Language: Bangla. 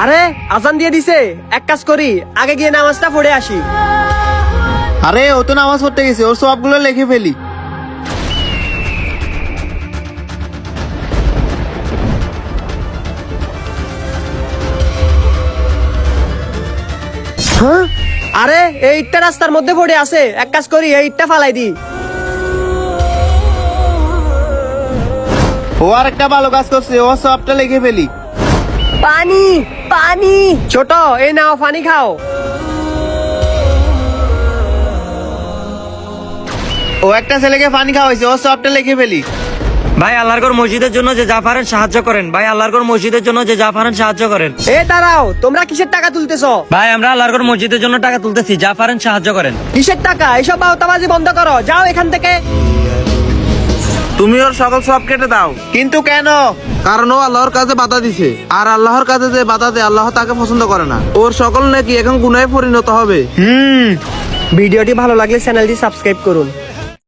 আরে আজান দিয়ে দিছে, এক কাজ করি, আগে গিয়ে নামাজটা পড়ে আসি। আরে ও তো নামাজ পড়তে গেছে, ওর সবগুলো লিখে ফেলি। হ্যাঁ, আরে এই ইটটা রাস্তার মধ্যে পড়ে আছে, এক কাজ করি, এই ইটটা ফালাই দি। ও আর একটা ভালো কাজ করছে, ও সবটা লিখে ফেলি। পানি পানি, ছোট এই নাও পানি খাও। ও একটা ছেলেকে পানি খাওয়াইছে, ও সবটা লিখে ফেলি। ভাই আল্লাহর ঘর মসজিদের জন্য যে যা পারেন সাহায্য করেন। ভাই আল্লাহর ঘর মসজিদের জন্য যে যা পারেন সাহায্য করেন। এ দাঁড়াও, তোমরা কিসের টাকা তুলতেছো? ভাই আমরা আল্লাহর ঘর মসজিদের জন্য টাকা তুলতেছি, যা পারেন সাহায্য করেন। কিসের টাকা? এসব বাউতাবাজি বন্ধ করো, যাও এখান থেকে। তুমি ওর সকল সব কেটে দাও। কিন্তু কেন? কারণ ও আল্লাহর কাজে বাধা দিছে, আর আল্লাহর কাজে যে বাধা দেয় আল্লাহ তাকে পছন্দ করে না। ওর সকল নাকি এখন গুনাহে পরিণত হবে। ভিডিওটি ভালো লাগলে চ্যানেলটি সাবস্ক্রাইব করুন।